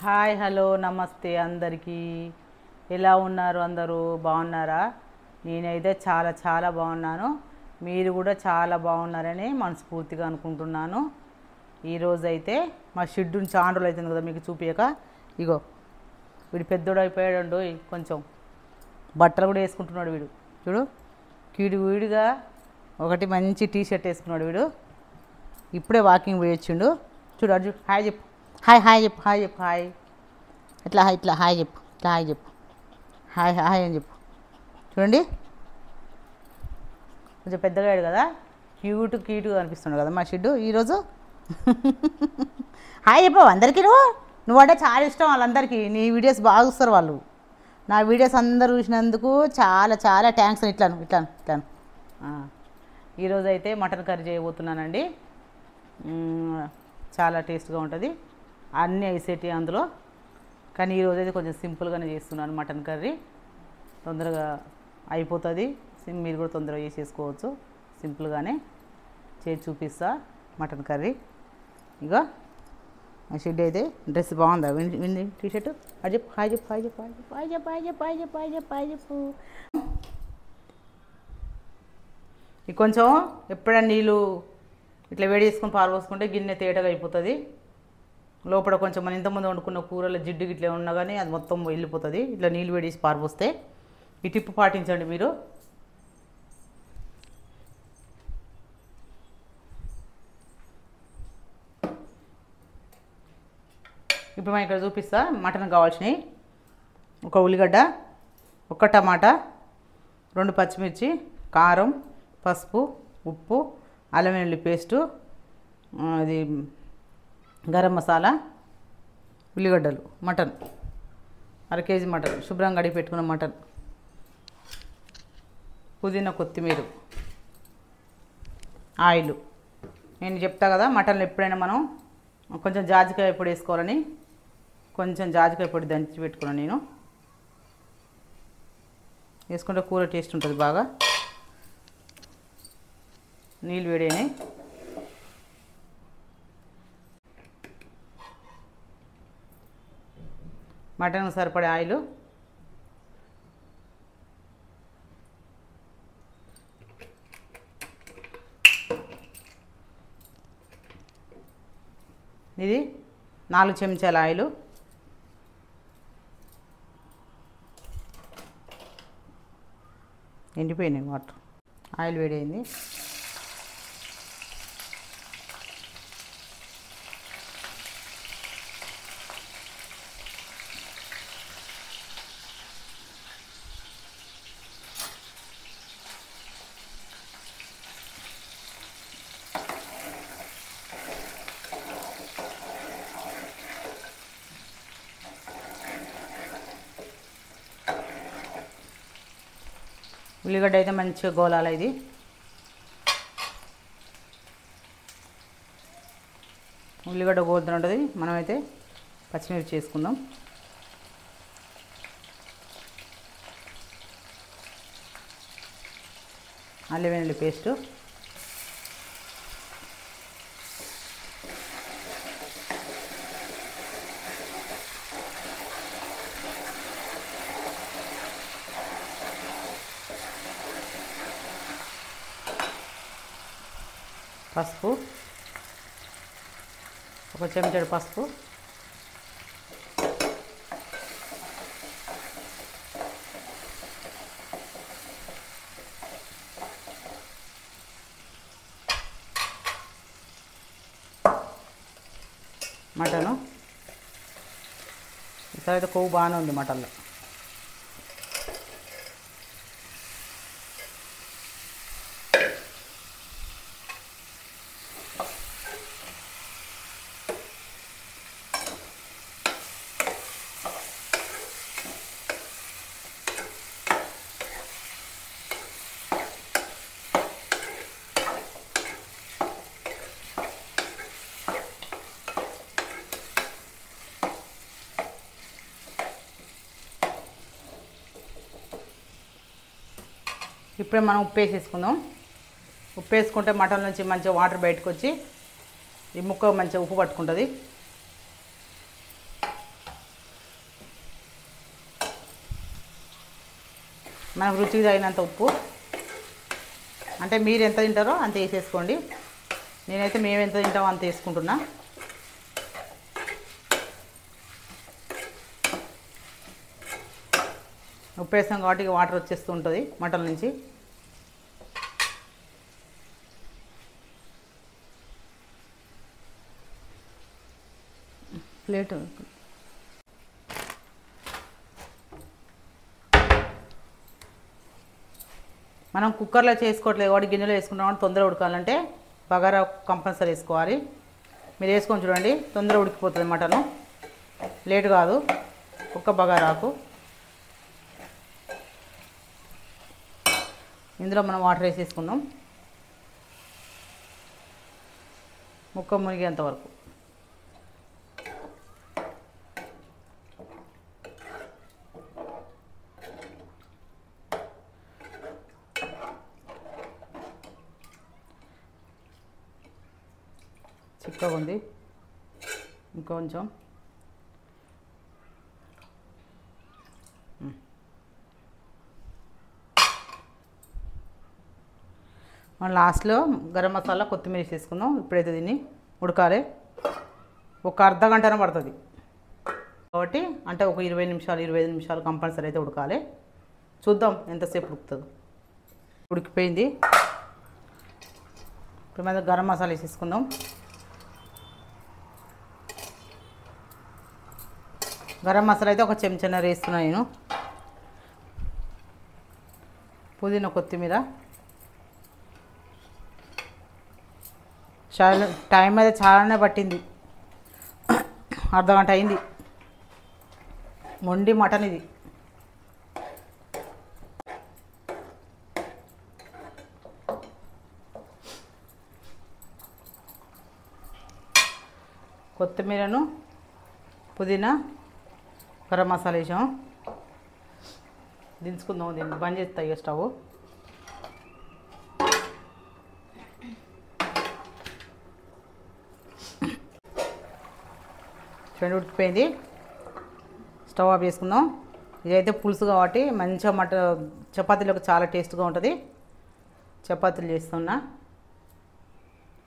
Hi hello నమస్తే అందరికీ. ఎలా ఉన్నారు? అందరూ బాగున్నారా? నేనైతే చాలా చాలా బాగున్నాను. మీరు కూడా చాలా బాగున్నారని మనస్ఫూర్తిగా అనుకుంటున్నాను. ఈరోజైతే మా షెడ్డుని చాలా రోజులు అవుతుంది కదా మీకు చూపించక. ఇగో వీడు పెద్దోడు అయిపోయాడు. కొంచెం బట్టలు కూడా వేసుకుంటున్నాడు వీడు. చూడు వీడిగా ఒకటి మంచి టీ షర్ట్ వేసుకున్నాడు వీడు. ఇప్పుడే వాకింగ్ పోయి వచ్చిండు. చూడు అర్జు హాయ్ చెప్పు. హాయ్ చెప్పు. హాయ్ ఇట్లా హాయ్ చెప్పు. హాయ్ అని చెప్పు. చూడండి కొంచెం పెద్దగా అయ్యాడు కదా, క్యూట్గా అనిపిస్తున్నాడు కదా మా షెడ్డు ఈరోజు. హాయ్ చెప్పు అందరికీ. నువ్వు అంటే చాలా ఇష్టం వాళ్ళందరికీ. నీ వీడియోస్ బాగా చూస్తారు వాళ్ళు. నా వీడియోస్ అందరూ చూసినందుకు చాలా చాలా థ్యాంక్స్. ఇట్లాను. ఈరోజు అయితే మటన్ కర్రీ చేయబోతున్నానండి. చాలా టేస్ట్గా ఉంటుంది. అన్నీ వేసేటి అందులో. కానీ ఈరోజు అయితే కొంచెం సింపుల్గానే చేస్తున్నాను మటన్ కర్రీ. తొందరగా అయిపోతుంది. మీరు కూడా తొందరగా చేసేసుకోవచ్చు. సింపుల్గానే చేసి చూపిస్తా మటన్ కర్రీ. ఇక మా షెడ్ అయితే డ్రెస్ బాగుందా? వింది టీ షర్టు. అది చెప్పు. హాయ్ చెప్పు. ఇక కొంచెం ఎప్పుడైనా నీళ్ళు ఇట్లా వేడి చేసుకొని పారబోసుకుంటే గిన్నె తేటగా అయిపోతుంది. లోపల కొంచెం మన ఇంతకుముందు వండుకున్న కూరలో జిడ్డు గిట్లా ఉన్నా కానీ అది మొత్తం వెళ్ళిపోతుంది. ఇట్లా నీళ్ళు వేడేసి పారబోస్తే. ఈ టిప్పు పాటించండి మీరు. ఇప్పుడు మనం ఇక్కడ చూపిస్తా మటన్ కావాల్సినవి. ఒక ఉల్లిగడ్డ, ఒక టమాటా, 2 పచ్చిమిర్చి, కారం, పసుపు, ఉప్పు, అల్లం వెల్లుల్లి పేస్టు, అది గరం మసాలా, ఉల్లిగడ్డలు, మటన్ 1/2 కేజీ మటన్, శుభ్రంగా కడిగి పెట్టుకున్న మటన్, పుదీనా, కొత్తిమీర, ఆయిల్. నేను చెప్తా కదా మటన్లో ఎప్పుడైనా మనం కొంచెం జాజికాయ పొడి వేసుకోవాలని. కొంచెం జాజికాయ పొడి దంచి పెట్టుకున్నాను నేను. వేసుకుంటే కూర టేస్ట్ ఉంటుంది బాగా. నీళ్ళు వేడైనాయి. మటన్ సరిపడే ఆయిల్, ఇది 4 చెంచాల ఆయిల్, ఎండిపోయినాయి వాటర్. ఆయిల్ వేడైంది. ఉల్లిగడ్డ అయితే మంచిగా గోలాలి. ఇది ఉల్లిగడ్డ గోలుతుంటుంది. మనమైతే పచ్చిమిర్చి చేసుకుందాం. అల్లం వెల్లుల్లి పేస్టు, పసుపు, 1 చెంచాడు పసుపు, మటను. ఈసారి అయితే కొవ్వు బాగానే ఉంది మటన్లో. ఇప్పుడే మనం ఉప్పు వేసేసుకుందాం. ఉప్పు వేసుకుంటే మటన్ నుంచి మంచిగా వాటర్ బయటకు వచ్చి ఈ ముక్క మంచిగా ఉప్పు పట్టుకుంటుంది. మనకు రుచికి తగినంత ఉప్పు, అంటే మీరు ఎంత తింటారో అంత వేసేసుకోండి. నేనైతే మేము ఎంత తింటామో అంత వేసుకుంటున్నా. ఉప్పు వేస్తాం కాబట్టి వాటర్ వచ్చేస్తూ ఉంటుంది మటన్ నుంచి. ప్లేట్ మనం కుక్కర్లో చేసుకోవట్లేదు కాబట్టి గిన్నెలో వేసుకుంటాం కాబట్టి తొందరగా ఉడకాలంటే బగారా కంపల్సరీ వేసుకోవాలి. మీరు వేసుకొని చూడండి, తొందరగా ఉడికిపోతుంది మటను, లేట్ కాదు. ఒక్క బగారాకు ఇందులో మనం వాటర్ వేసేసుకుందాం ముక్క మునిగేంత వరకు. చిక్కగా ఉంది, ఇంకొంచెం. మనం లాస్ట్లో గరం మసాలా కొత్తిమీర వేసేసుకుందాం. ఇప్పుడైతే దీన్ని ఉడకాలి, ఒక అర్ధ గంటనే పడుతుంది కాబట్టి, అంటే ఒక 20 నిమిషాలు 25 నిమిషాలు కంపల్సరీ అయితే ఉడకాలి. చూద్దాం ఎంతసేపు ఉడుకుతుందో. ఉడికిపోయింది. ఇప్పుడు మీద గరం మసాలా వేసేసుకుందాం. గరం మసాలా అయితే ఒక చెంచాన్నర వేస్తున్నాను నేను. పుదీనా కొత్తిమీర. చాలా టైం అయితే చాలానే పట్టింది, అర్ధగంట అయింది. మొండి మటన్ ఇది. కొత్తిమీరను, పుదీనా, గరం మసాలా వేసాం. దించుకుందాం. దీన్ని బంద్ చేస్తాయి స్టవ్. చూడండి ఉడికిపోయింది. స్టవ్ ఆఫ్ చేసుకుందాం. ఇదైతే పులుసు కాబట్టి మంచిగా చపాతీలకు చాలా టేస్ట్గా ఉంటుంది. చపాతీలు చేస్తున్నా,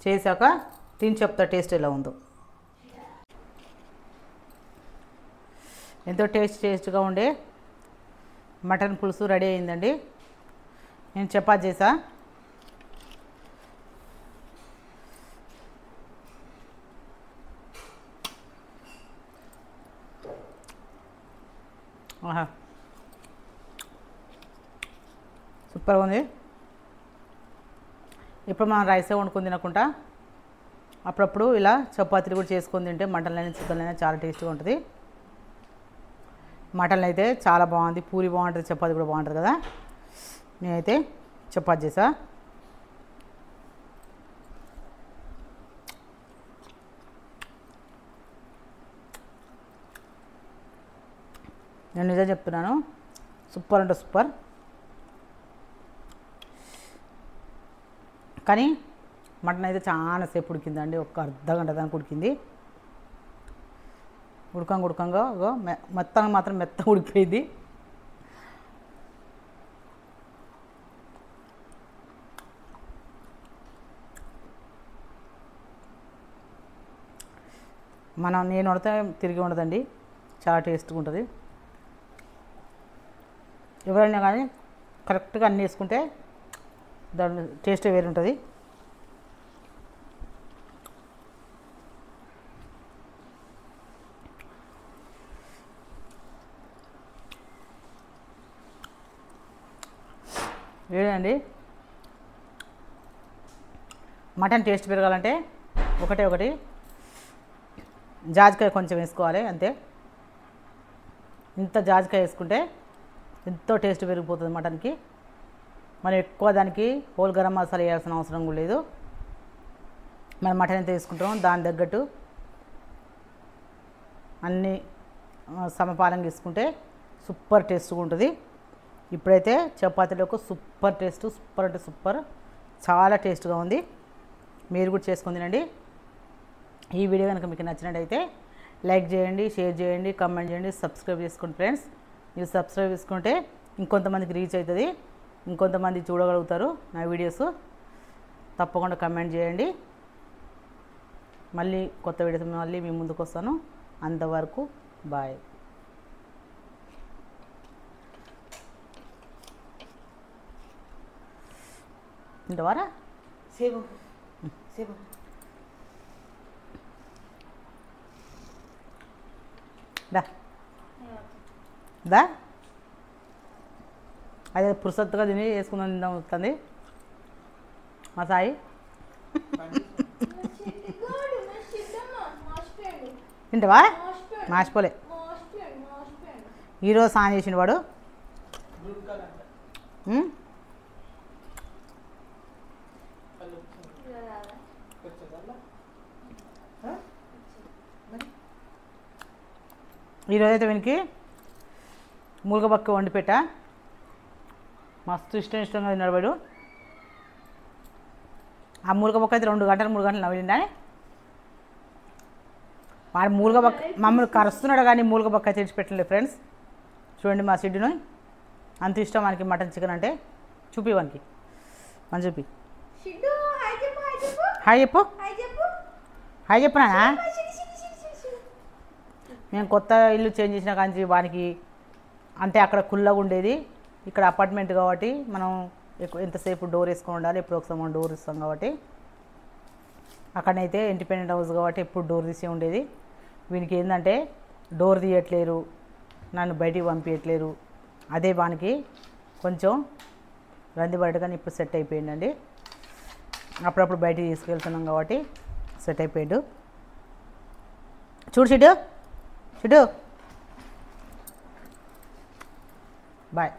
చేశాక తిని చెప్తా టేస్ట్ ఎలా ఉందో. ఎంతో టేస్ట్గా ఉండే మటన్ పులుసు రెడీ అయిందండి. నేను చపాతీ చేసా. ఆహా, సూపర్గా ఉంది. ఇప్పుడు మనం రైసే వండుకొని తినకుండా అప్పుడప్పుడు ఇలా చపాతీలు కూడా చేసుకొని తింటే మటన్లైనా చికెన్లైనా చాలా టేస్ట్గా ఉంటుంది. మటన్లు అయితే చాలా బాగుంది, పూరి బాగుంటుంది, చపాతీ కూడా బాగుంటుంది కదా. నేనైతే చపాతీ చేసా. నేను నిజం చెప్తున్నాను, సూపర్ అంటే సూపర్. కానీ మటన్ అయితే చాలా సేపు ఉడికిందండి, ఒక అర్ధ గంట దానికి ఉడికింది. ఉడకంగా మొత్తానికి మాత్రం మెత్తగా ఉడికిపోయింది. నేను వండితే తిరిగి ఉండదండి, చాలా టేస్ట్గా ఉంటుంది. ఎవరైనా కానీ కరెక్ట్గా అన్నీ వేసుకుంటే దాని టేస్ట్ వేరు ఉంటుంది. వేడండి. మటన్ టేస్ట్ పెరగాలంటే ఒకటి జాజికాయ కొంచెం వేసుకోవాలి అంతే. ఇంత జాజికాయ వేసుకుంటే ఎంతో టేస్ట్ పెరిగిపోతుంది మటన్కి. మనం ఎక్కువ దానికి హోల్ గరం మసాలా వేయాల్సిన అవసరం కూడా లేదు. మనం మటన్ ఎంత వేసుకుంటామో దాని తగ్గట్టు అన్నీ సమపాలంగా వేసుకుంటే సూపర్ టేస్ట్గా ఉంటుంది. ఇప్పుడైతే చపాతీలకు సూపర్ టేస్ట్, సూపర్ అంటే సూపర్, చాలా టేస్ట్గా ఉంది. మీరు కూడా చేసుకొని తినండి. ఈ వీడియో కనుక మీకు నచ్చినట్టయితే లైక్ చేయండి, షేర్ చేయండి, కామెంట్ చేయండి, సబ్స్క్రైబ్ చేసుకోండి ఫ్రెండ్స్. మీరు సబ్స్క్రైబ్ చేసుకుంటే ఇంకొంతమందికి రీచ్ అవుతుంది, ఇంకొంతమంది చూడగలుగుతారు నా వీడియోస్. తప్పకుండా కమెంట్ చేయండి. మళ్ళీ కొత్త వీడియోతో మళ్ళీ మీ ముందుకు వస్తాను. అంతవరకు బాయ్. ఇంతవారా సేపు సేపు దా దా అదే పురుసత్తుగా తిని వేసుకుందాం తిందాం వస్తుంది మా సాయి. తింటావా? మార్చిపోలే. ఈరోజు స్నానం చేసిన వాడు. ఈరోజైతే వీనికి మూలగబక్క వండి పెట్టా. మస్తు ఇష్టంగా తిన్నాడు వాడు. ఆ మూలగబక్క అయితే 2 గంటలు 3 గంటలు నవ్విందా. వాడు మూలగబక్క మమ్మల్ని కరుస్తున్నాడు కానీ మూలగబక్క అయితే తెచ్చిపెట్టలేదు ఫ్రెండ్స్. చూడండి మా సిడ్డును అంత ఇష్టం మనకి మటన్ చికెన్ అంటే. చూపి వానికి మన చూపి. హాయ్ చెప్పు. హాయ్ చెప్పనా. మేము కొత్త ఇల్లు చేంజ్ చేసిన కానీ వానికి అంటే అక్కడ కుల్లగా ఉండేది, ఇక్కడ అపార్ట్మెంట్ కాబట్టి మనం ఎంతసేపు డోర్ వేసుకొని ఉండాలి. ఎప్పుడు ఒకసారి మనం డోర్ ఇస్తాం కాబట్టి. అక్కడనైతే ఇండిపెండెంట్ హౌస్ కాబట్టి ఎప్పుడు డోర్ తీసే ఉండేది. వీనికి ఏంటంటే డోర్ తీయట్లేరు, నన్ను బయటికి పంపించట్లేరు. అదే వానికి కొంచెం రంది పడగానే ఇప్పుడు సెట్ అయిపోయిందండి. అప్పుడప్పుడు బయటికి తీసుకెళ్తున్నాం కాబట్టి సెట్ అయిపోయాడు. చూడు చిడు చిడు బాయ్.